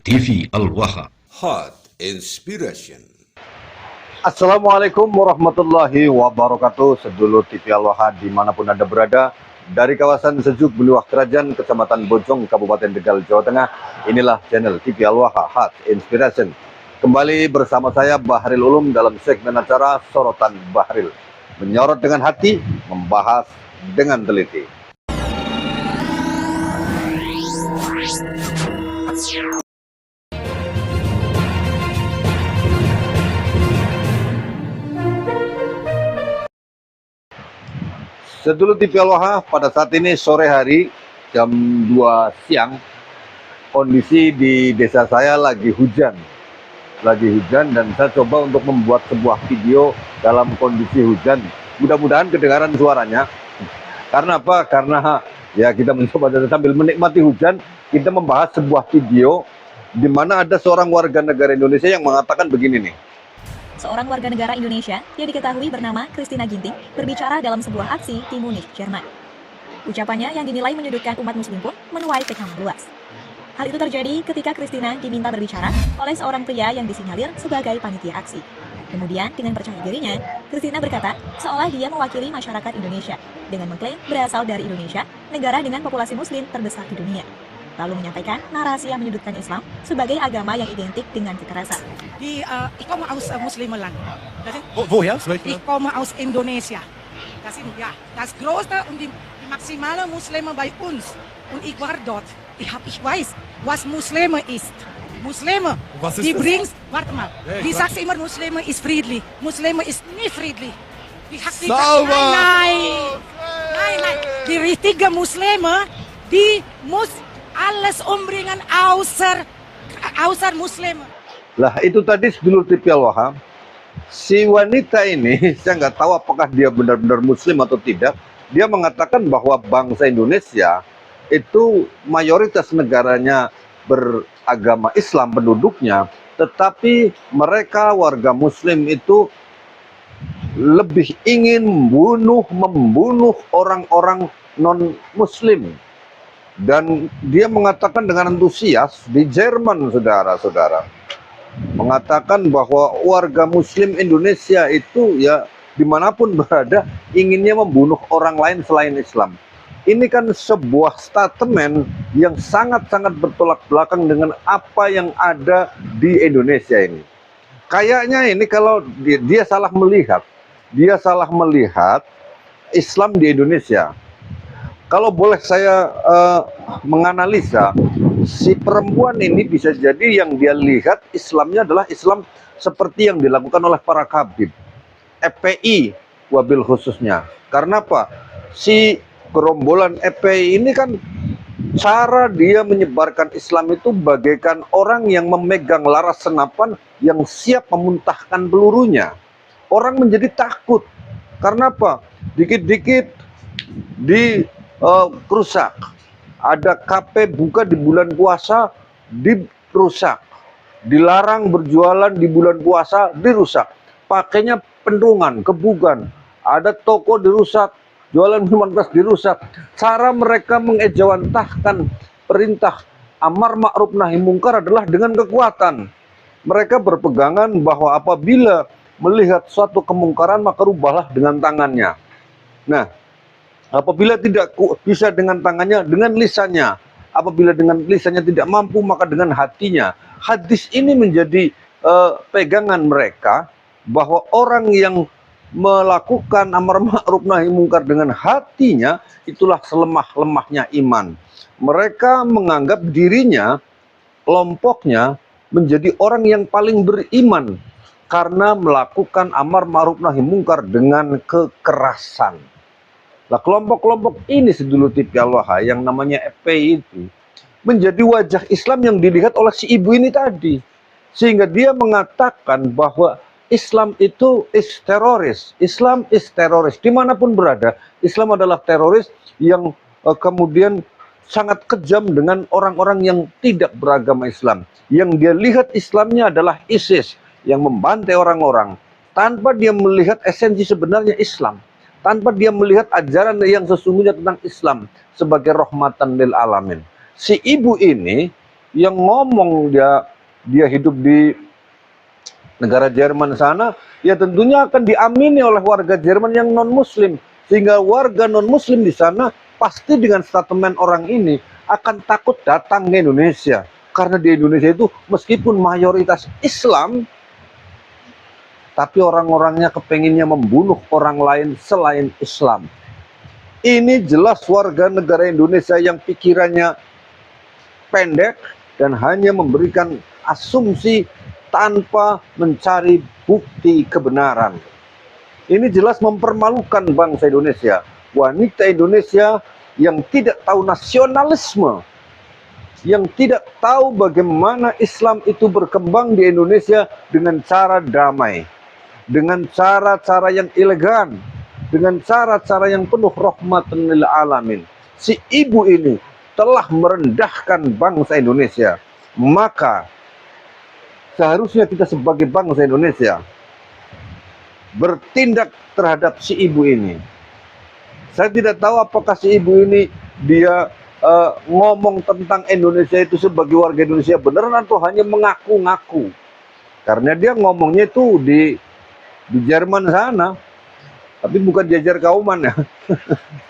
TV Al-Waha. Hot Inspiration. Assalamualaikum warahmatullahi wabarakatuh. Sedulur TV Al-Waha dimanapun Anda berada, dari kawasan Sejuk, Buluwah Kerajaan, Kecamatan Bojong, Kabupaten Tegal, Jawa Tengah. Inilah channel TV Al-Waha Hot Inspiration. Kembali bersama saya Bahril Ulum dalam segmen acara Sorotan Bahril. Menyorot dengan hati, membahas dengan teliti. Sedulur TV Al-Waha, pada saat ini sore hari jam 2 siang, kondisi di desa saya lagi hujan dan saya coba untuk membuat sebuah video dalam kondisi hujan. Mudah-mudahan kedengaran suaranya. Karena apa? Karena ya kita mencoba sambil menikmati hujan, kita membahas sebuah video di mana ada seorang warga negara Indonesia yang mengatakan begini nih. Seorang warga negara Indonesia yang diketahui bernama Christina Ginting berbicara dalam sebuah aksi di Munich, Jerman. Ucapannya yang dinilai menyudutkan umat muslim pun menuai tekanan luas. Hal itu terjadi ketika Christina diminta berbicara oleh seorang pria yang disinyalir sebagai panitia aksi. Kemudian dengan percaya dirinya, Christina berkata seolah dia mewakili masyarakat Indonesia dengan mengklaim berasal dari Indonesia, negara dengan populasi muslim terbesar di dunia. Lalu menyampaikan narasi yang menyudutkan Islam sebagai agama yang identik dengan kekerasan. Ik kom aus Muslimenland. Woher? Ich komme aus Indonesia. Das sind ja das größte und die maximale Muslime bei uns. Und ich war dort. Ich weiß, was Muslime ist. Muslime, Was ist die das? bringst, warte mal, Ja, ich die weiß. sagst immer, Muslime ist friedlich. Muslime ist nie friedlich. Die hat die Sauber! Nein. Die richtige Muslime, die muss alles umbringen außer Muslime. Lah itu tadi sedulur TV Al-Waha, si wanita ini saya nggak tahu apakah dia benar-benar muslim atau tidak. Dia mengatakan bahwa bangsa Indonesia itu mayoritas negaranya beragama Islam penduduknya, tetapi mereka warga muslim itu lebih ingin membunuh orang-orang non-muslim. Dan dia mengatakan dengan antusias di Jerman, saudara-saudara, mengatakan bahwa warga muslim Indonesia itu ya dimanapun berada inginnya membunuh orang lain selain Islam. Ini kan sebuah statement yang sangat-sangat bertolak belakang dengan apa yang ada di Indonesia ini. Kayaknya ini kalau dia salah melihat Islam di Indonesia. Kalau boleh saya menganalisa, si perempuan ini bisa jadi yang dia lihat Islamnya adalah Islam seperti yang dilakukan oleh para khabib, FPI wabil khususnya. Karena apa? Si gerombolan FPI ini kan cara dia menyebarkan Islam itu bagaikan orang yang memegang laras senapan yang siap memuntahkan pelurunya. Orang menjadi takut. Karena apa? Dikit-dikit dirusak. Ada KP buka di bulan puasa, dirusak. Dilarang berjualan di bulan puasa, dirusak. Pakainya pentungan, kebugan. Ada toko dirusak, jualan minuman keras dirusak. Cara mereka mengejawantahkan perintah amar ma'ruf nahi mungkar adalah dengan kekuatan. Mereka berpegangan bahwa apabila melihat suatu kemungkaran maka rubahlah dengan tangannya. Nah, apabila tidak bisa dengan tangannya, dengan lisannya. Apabila dengan lisannya tidak mampu, maka dengan hatinya. Hadis ini menjadi pegangan mereka bahwa orang yang melakukan amar ma'ruf nahi mungkar dengan hatinya, itulah selemah-lemahnya iman. Mereka menganggap dirinya, kelompoknya, menjadi orang yang paling beriman karena melakukan amar ma'ruf nahi mungkar dengan kekerasan. Nah, kelompok-kelompok ini sedulur TV Al-Waha yang namanya FPI itu menjadi wajah Islam yang dilihat oleh si ibu ini tadi. Sehingga dia mengatakan bahwa Islam itu teroris. Islam teroris. Dimanapun berada, Islam adalah teroris yang kemudian sangat kejam dengan orang-orang yang tidak beragama Islam. Yang dia lihat Islamnya adalah ISIS yang membantai orang-orang tanpa dia melihat esensi sebenarnya Islam. Tanpa dia melihat ajaran yang sesungguhnya tentang Islam sebagai rahmatan lil alamin. Si ibu ini yang ngomong dia hidup di negara Jerman sana, ya tentunya akan diamini oleh warga Jerman yang non-Muslim. Sehingga warga non-Muslim di sana pasti dengan statement orang ini akan takut datang ke Indonesia. Karena di Indonesia itu meskipun mayoritas Islam, tapi orang-orangnya kepenginnya membunuh orang lain selain Islam. Ini jelas warga negara Indonesia yang pikirannya pendek dan hanya memberikan asumsi tanpa mencari bukti kebenaran. Ini jelas mempermalukan bangsa Indonesia. Wanita Indonesia yang tidak tahu nasionalisme, yang tidak tahu bagaimana Islam itu berkembang di Indonesia dengan cara damai, dengan cara-cara yang elegan, dengan cara-cara yang penuh rahmatan lil alamin. Si ibu ini telah merendahkan bangsa Indonesia. Maka seharusnya kita sebagai bangsa Indonesia bertindak terhadap si ibu ini. Saya tidak tahu apakah si ibu ini dia ngomong tentang Indonesia itu sebagai warga Indonesia beneran atau hanya mengaku-ngaku. Karena dia ngomongnya itu di Jerman sana, tapi bukan jajar kauman ya.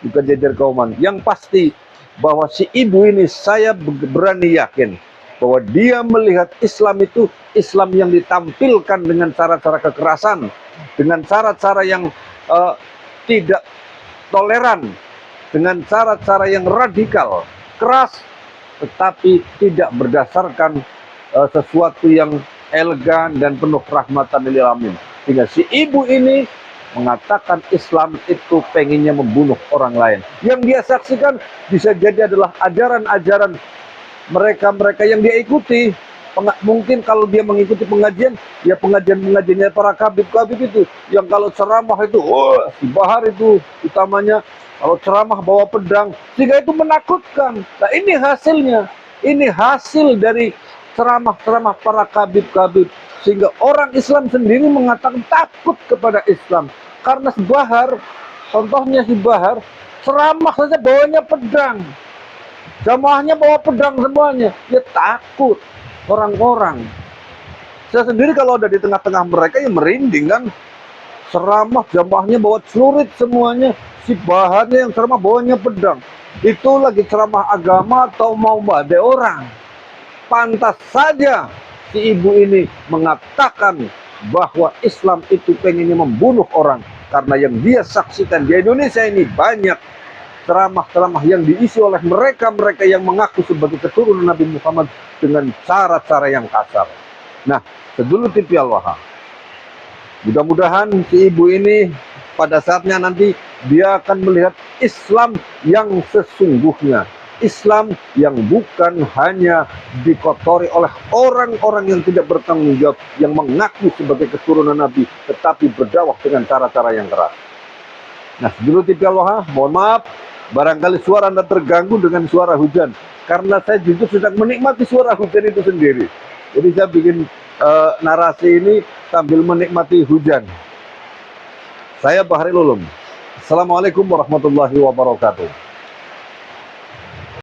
Bukan jajar kauman. Yang pasti bahwa si ibu ini saya berani yakin bahwa dia melihat Islam itu Islam yang ditampilkan dengan cara-cara kekerasan, dengan cara-cara yang tidak toleran, dengan cara-cara yang radikal, keras, tetapi tidak berdasarkan sesuatu yang elegan dan penuh rahmatan lil alamin. Sehingga si ibu ini mengatakan Islam itu pengennya membunuh orang lain. Yang dia saksikan bisa jadi adalah ajaran-ajaran mereka-mereka yang dia ikuti. Mungkin kalau dia mengikuti pengajian, ya pengajian-pengajiannya para kabib-kabib itu. Yang kalau ceramah itu, si Bahar itu utamanya, kalau ceramah bawa pedang, sehingga itu menakutkan. Nah ini hasilnya, ini hasil dari ceramah-ceramah para kabib-kabib. Sehingga orang Islam sendiri mengatakan takut kepada Islam. Karena si Bahar, contohnya si Bahar, ceramah saja bawanya pedang. Jamaahnya bawa pedang semuanya. Dia takut orang-orang. Saya sendiri kalau ada di tengah-tengah mereka, ya merinding kan. Ceramah, jamaahnya bawa celurit semuanya. Si Baharnya yang ceramah bawanya pedang. Itu lagi ceramah agama atau mau badai orang. Pantas saja si ibu ini mengatakan bahwa Islam itu pengennya membunuh orang. Karena yang dia saksikan di Indonesia ini banyak ceramah-ceramah yang diisi oleh mereka-mereka yang mengaku sebagai keturunan Nabi Muhammad dengan cara-cara yang kasar. Nah, sedulur TV Al-Waha, mudah-mudahan si ibu ini pada saatnya nanti dia akan melihat Islam yang sesungguhnya. Islam yang bukan hanya dikotori oleh orang-orang yang tidak bertanggung jawab, yang mengaku sebagai keturunan Nabi, tetapi berdakwah dengan cara-cara yang keras. Nah, sedulur TV Al-Waha, mohon maaf, barangkali suara Anda terganggu dengan suara hujan. Karena saya jujur sedang menikmati suara hujan itu sendiri. Jadi saya bikin narasi ini sambil menikmati hujan. Saya Bahril Ulum. Assalamualaikum warahmatullahi wabarakatuh.